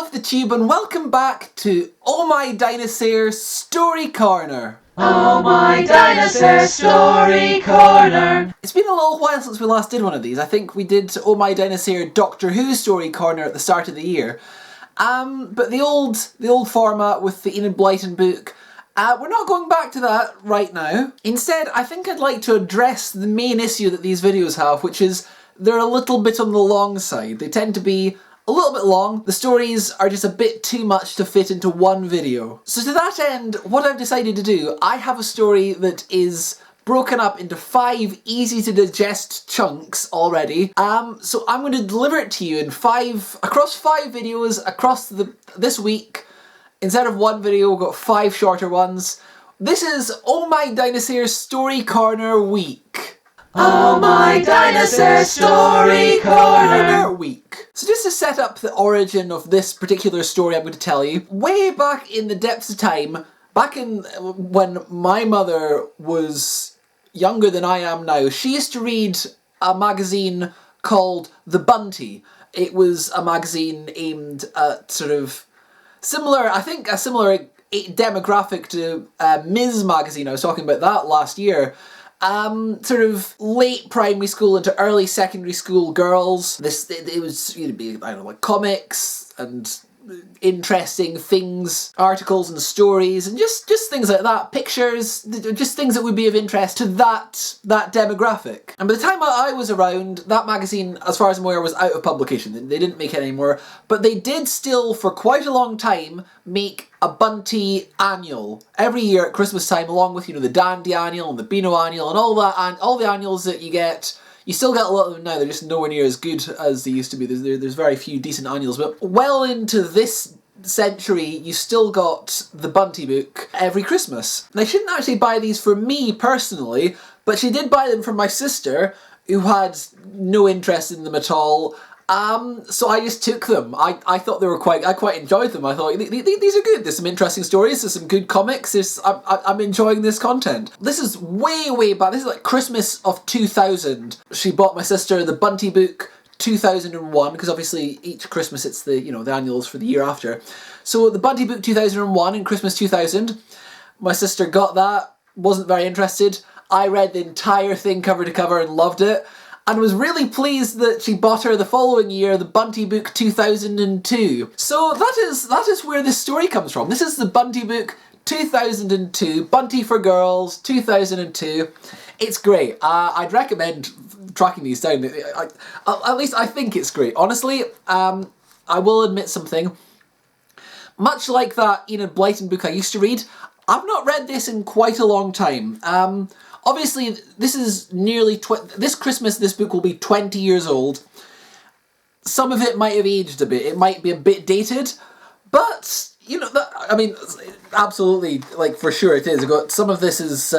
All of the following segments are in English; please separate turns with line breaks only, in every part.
of the tube and welcome back to Ohmydinosare Story Corner.
Ohmydinosare Story Corner.
It's been a little while since we last did one of these. I think we did Ohmydinosare Doctor Who Story Corner at the start of the year. But the old format with the Enid Blyton book, we're not going back to that right now. Instead, I think I'd like to address the main issue that these videos have, which is they're a little bit on the long side. They tend to be a little bit long. The stories are just a bit too much to fit into one video. So to that end, what I've decided to do, I have a story that is broken up into 5 easy to digest chunks already. So I'm going to deliver it to you in across 5 videos across this week. Instead of one video, we've got 5 shorter ones. This is Ohmydinosare Story Corner Week.
Ohmydinosare Story Corner
Week. So just to set up the origin of this particular story I'm going to tell you, way back in the depths of time, back in when my mother was younger than I am now, she used to read a magazine called The Bunty. It was a magazine aimed at sort of similar, I think a similar demographic to Ms. magazine. I was talking about that last year. Sort of late primary school into early secondary school girls. It was, I don't know, like comics and interesting things, articles and stories, and just things like that, pictures, just things that would be of interest to that demographic. And by the time I was around, that magazine, as far as I'm aware, was out of publication. They didn't make it anymore, but they did still, for quite a long time, make a Bunty annual every year at Christmas time, along with, the Dandy annual and the Beano annual and all that, and all the annuals that you get. You still get a lot of them now, they're just nowhere near as good as they used to be. There's very few decent annuals, but well into this century, you still got the Bunty book every Christmas. And I shouldn't actually buy these for me personally, but she did buy them for my sister, who had no interest in them at all. So I just took them. I thought they were I quite enjoyed them. I thought, these are good. There's some interesting stories, there's some good comics, I'm enjoying this content. This is way back. This is like Christmas of 2000. She bought my sister the Bunty book 2001, because obviously each Christmas it's the annuals for the year after. So the Bunty book 2001 in Christmas 2000. My sister got that, wasn't very interested. I read the entire thing cover to cover and loved it. And was really pleased that she bought her the following year the Bunty book 2002. So that is where this story comes from. This is the Bunty book 2002, Bunty for Girls 2002. It's great. I'd recommend tracking these down. At least I think it's great. Honestly, I will admit something. Much like that Enid Blyton book I used to read, I've not read this in quite a long time. Obviously, this is this Christmas, this book will be 20 years old. Some of it might have aged a bit. It might be a bit dated, but, absolutely, like, for sure it is. Some of this is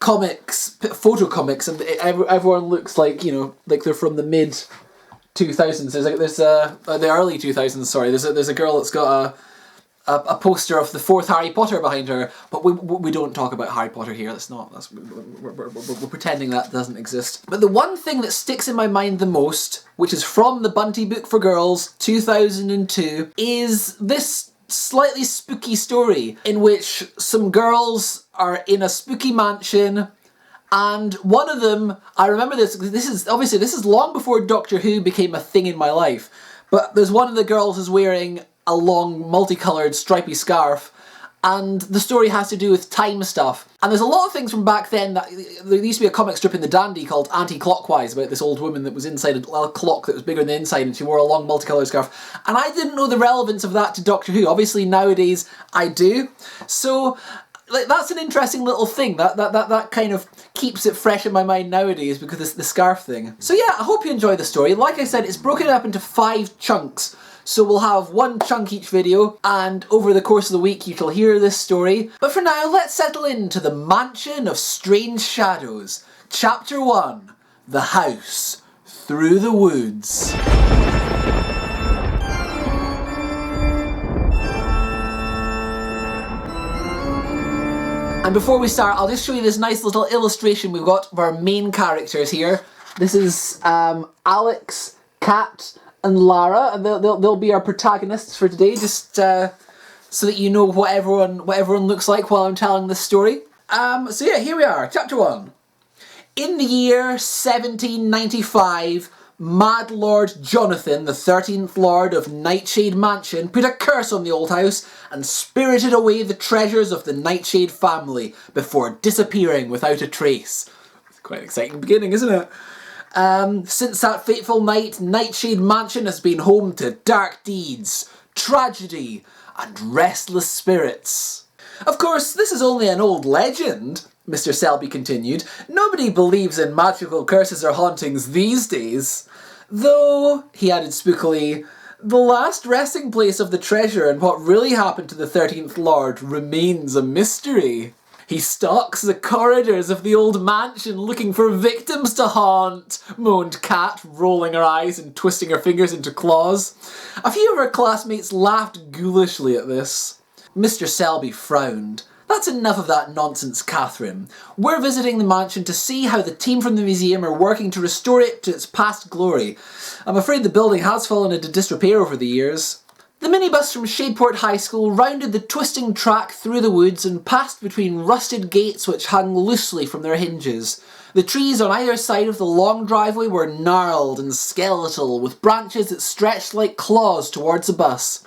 comics, photo comics, and everyone looks like, like they're from the mid-2000s. There's the early 2000s, sorry. There's a girl that's got a poster of the 4th Harry Potter behind her, but we don't talk about Harry Potter here. We're pretending that doesn't exist. But the one thing that sticks in my mind the most, which is from the Bunty book for Girls 2002, is this slightly spooky story in which some girls are in a spooky mansion, and one of them, I remember this is long before Doctor Who became a thing in my life, but there's one of the girls who's wearing a long, multicoloured, stripy scarf, and the story has to do with time stuff. And there's a lot of things from back then that there used to be a comic strip in the Dandy called Anti-Clockwise about this old woman that was inside a clock that was bigger than the inside, and she wore a long multicoloured scarf. And I didn't know the relevance of that to Doctor Who. Obviously nowadays I do. So that's an interesting little thing. That kind of keeps it fresh in my mind nowadays because it's the scarf thing. So yeah, I hope you enjoy the story. Like I said, it's broken up into 5 chunks. So we'll have 1 chunk each video, and over the course of the week you shall hear this story. But for now, let's settle into the Mansion of Strange Shadows. Chapter 1, The House Through the Woods. And before we start, I'll just show you this nice little illustration we've got of our main characters here. This is Alex, Kat, and Lara, and they'll be our protagonists for today, just so that you know what everyone looks like while I'm telling this story. So yeah, here we are, chapter 1. In the year 1795, Mad Lord Jonathan, the 13th Lord of Nightshade Mansion, put a curse on the old house and spirited away the treasures of the Nightshade family before disappearing without a trace. It's quite an exciting beginning, isn't it? Since that fateful night, Nightshade Mansion has been home to dark deeds, tragedy, and restless spirits. Of course, this is only an old legend, Mr. Selby continued. Nobody believes in magical curses or hauntings these days. Though, he added spookily, the last resting place of the treasure and what really happened to the 13th Lord remains a mystery. He stalks the corridors of the old mansion looking for victims to haunt, moaned Kat, rolling her eyes and twisting her fingers into claws. A few of her classmates laughed ghoulishly at this. Mr. Selby frowned. That's enough of that nonsense, Catherine. We're visiting the mansion to see how the team from the museum are working to restore it to its past glory. I'm afraid the building has fallen into disrepair over the years. The minibus from Shadeport High School rounded the twisting track through the woods and passed between rusted gates which hung loosely from their hinges. The trees on either side of the long driveway were gnarled and skeletal, with branches that stretched like claws towards the bus.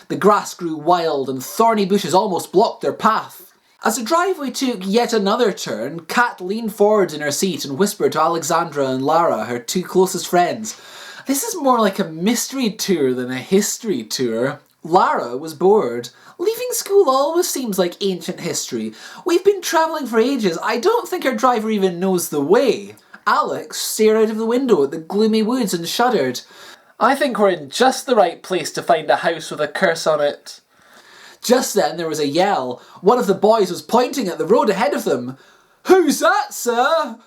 The grass grew wild and thorny bushes almost blocked their path. As the driveway took yet another turn, Kat leaned forward in her seat and whispered to Alexandra and Lara, her two closest friends. This is more like a mystery tour than a history tour. Lara was bored. Leaving school always seems like ancient history. We've been travelling for ages. I don't think our driver even knows the way. Alex stared out of the window at the gloomy woods and shuddered. I think we're in just the right place to find a house with a curse on it. Just then there was a yell. One of the boys was pointing at the road ahead of them. Who's that, sir?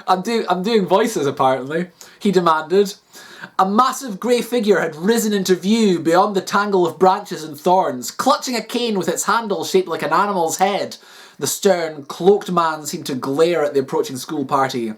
I'm doing voices, apparently, he demanded. A massive grey figure had risen into view beyond the tangle of branches and thorns, clutching a cane with its handle shaped like an animal's head. The stern, cloaked man seemed to glare at the approaching school party.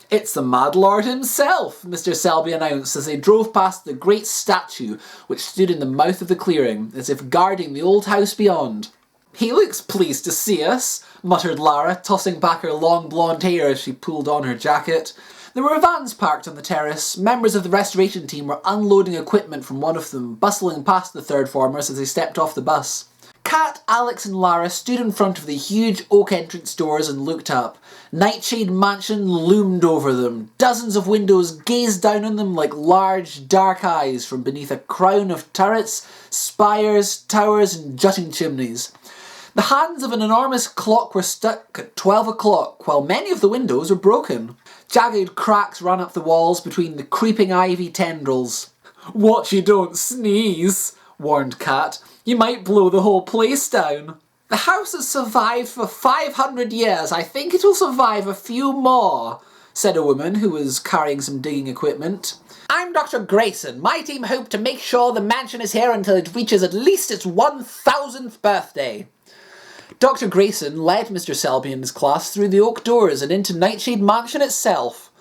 It's the Mad Lord himself, Mr. Selby announced as they drove past the great statue which stood in the mouth of the clearing, as if guarding the old house beyond. He looks pleased to see us, muttered Lara, tossing back her long blonde hair as she pulled on her jacket. There were vans parked on the terrace. Members of the restoration team were unloading equipment from one of them, bustling past the third formers as they stepped off the bus. Kat, Alex and Lara stood in front of the huge oak entrance doors and looked up. Nightshade Mansion loomed over them. Dozens of windows gazed down on them like large, dark eyes from beneath a crown of turrets, spires, towers and jutting chimneys. The hands of an enormous clock were stuck at 12 o'clock, while many of the windows were broken. Jagged cracks ran up the walls between the creeping ivy tendrils. Watch you don't sneeze, warned Kat. You might blow the whole place down. The house has survived for 500 years. I think it'll survive a few more, said a woman who was carrying some digging equipment. I'm Dr. Grayson. My team hope to make sure the mansion is here until it reaches at least its 1000th birthday. Dr. Grayson led Mr. Selby and his class through the oak doors and into Nightshade Mansion itself.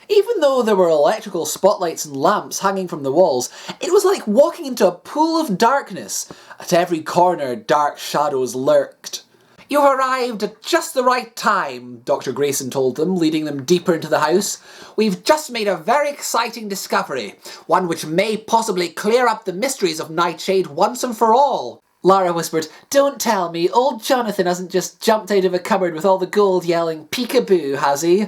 Even though there were electrical spotlights and lamps hanging from the walls, it was like walking into a pool of darkness. At every corner, dark shadows lurked. You've arrived at just the right time, Dr. Grayson told them, leading them deeper into the house. We've just made a very exciting discovery, one which may possibly clear up the mysteries of Nightshade once and for all. Lara whispered, Don't tell me, old Jonathan hasn't just jumped out of a cupboard with all the gold yelling peekaboo, has he?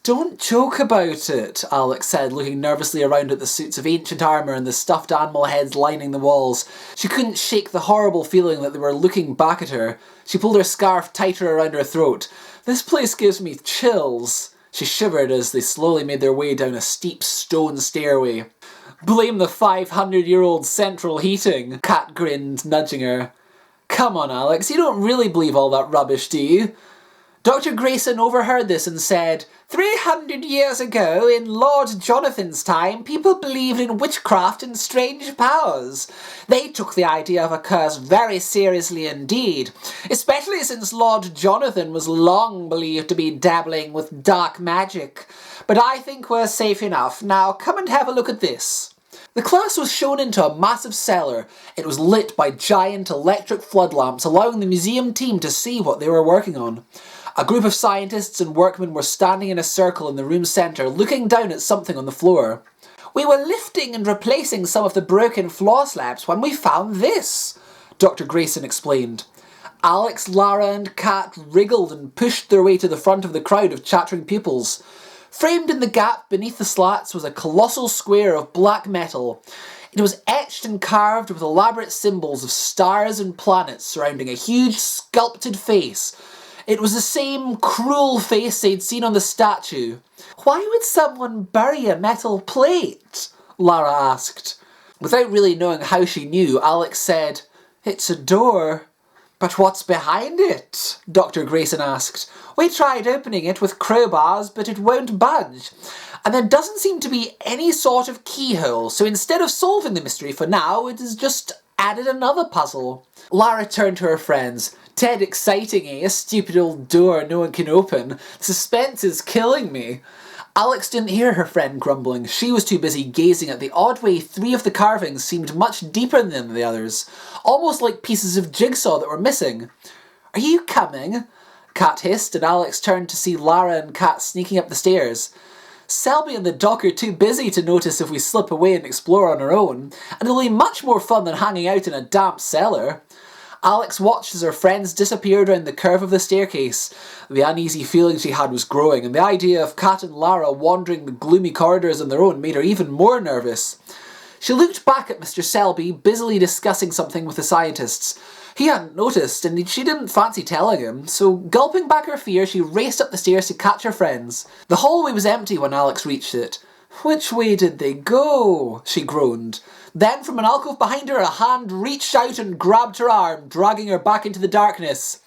Don't joke about it, Alex said, looking nervously around at the suits of ancient armour and the stuffed animal heads lining the walls. She couldn't shake the horrible feeling that they were looking back at her. She pulled her scarf tighter around her throat. This place gives me chills. She shivered as they slowly made their way down a steep stone stairway. Blame the 500-year-old central heating, Kat grinned, nudging her. Come on, Alex, you don't really believe all that rubbish, do you? Dr. Grayson overheard this and said, 300 years ago, in Lord Jonathan's time, people believed in witchcraft and strange powers. They took the idea of a curse very seriously indeed, especially since Lord Jonathan was long believed to be dabbling with dark magic. But I think we're safe enough. Now come and have a look at this. The class was shown into a massive cellar. It was lit by giant electric flood lamps, allowing the museum team to see what they were working on. A group of scientists and workmen were standing in a circle in the room's centre, looking down at something on the floor. "We were lifting and replacing some of the broken floor slabs when we found this," Dr. Grayson explained. Alex, Lara and Kat wriggled and pushed their way to the front of the crowd of chattering pupils. Framed in the gap beneath the slats was a colossal square of black metal. It was etched and carved with elaborate symbols of stars and planets surrounding a huge sculpted face. It was the same cruel face they'd seen on the statue. "Why would someone bury a metal plate?" Lara asked. Without really knowing how she knew, Alex said, "It's a door." "But what's behind it?" Dr. Grayson asked. "We tried opening it with crowbars, but it won't budge. And there doesn't seem to be any sort of keyhole, so instead of solving the mystery for now, it has just added another puzzle." Lara turned to her friends. "Dead exciting, eh? A stupid old door no one can open. Suspense is killing me." Alex didn't hear her friend grumbling. She was too busy gazing at the odd way 3 of the carvings seemed much deeper than the others, almost like pieces of jigsaw that were missing. "Are you coming?" Kat hissed, and Alex turned to see Lara and Kat sneaking up the stairs. "Selby and the doc are too busy to notice if we slip away and explore on our own, and it'll be much more fun than hanging out in a damp cellar." Alex watched as her friends disappeared around the curve of the staircase. The uneasy feeling she had was growing, and the idea of Kat and Lara wandering the gloomy corridors on their own made her even more nervous. She looked back at Mr. Selby, busily discussing something with the scientists. He hadn't noticed, and she didn't fancy telling him, so gulping back her fear, she raced up the stairs to catch her friends. The hallway was empty when Alex reached it. "Which way did they go?" she groaned. Then from an alcove behind her, a hand reached out and grabbed her arm, dragging her back into the darkness.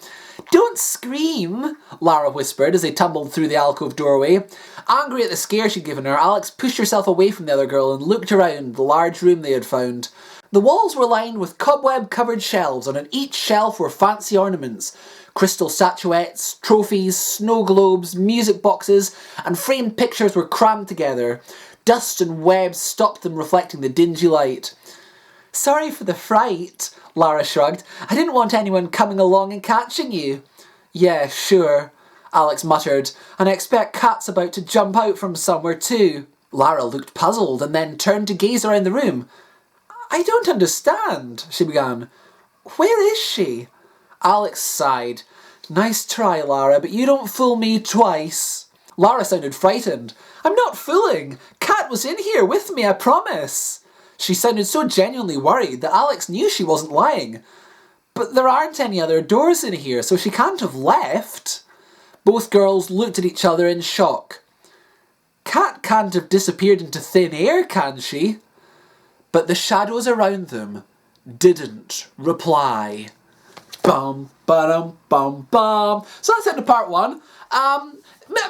"Don't scream," Lara whispered as they tumbled through the alcove doorway. Angry at the scare she'd given her, Alex pushed herself away from the other girl and looked around the large room they had found. The walls were lined with cobweb-covered shelves, and on each shelf were fancy ornaments. Crystal statuettes, trophies, snow globes, music boxes, and framed pictures were crammed together. Dust and webs stopped them reflecting the dingy light. "Sorry for the fright," Lara shrugged. "I didn't want anyone coming along and catching you." "Yeah, sure," Alex muttered, "and I expect Kat's about to jump out from somewhere too." Lara looked puzzled and then turned to gaze around the room. "I don't understand," she began. "Where is she?" Alex sighed. "Nice try, Lara, but you don't fool me twice." Lara sounded frightened. "I'm not fooling. Kat was in here with me, I promise." She sounded so genuinely worried that Alex knew she wasn't lying. "But there aren't any other doors in here, so she can't have left." Both girls looked at each other in shock. "Kat can't have disappeared into thin air, can she?" But the shadows around them didn't reply. Bum, ba-dum, bum, bum. So that's the end of part 1.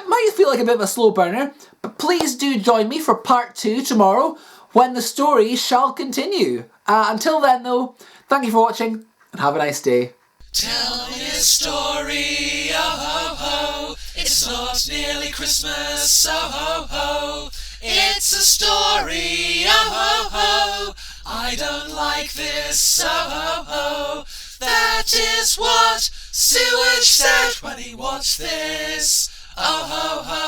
Might feel like a bit of a slow burner, but please do join me for part 2 tomorrow, when the story shall continue. Until then, though, thank you for watching, and have a nice day.
Tell me a story, oh ho ho. It's not nearly Christmas, oh ho ho. It's a story, oh ho ho. I don't like this, oh ho ho. That is what Sewage said when he watched this, oh ho ho.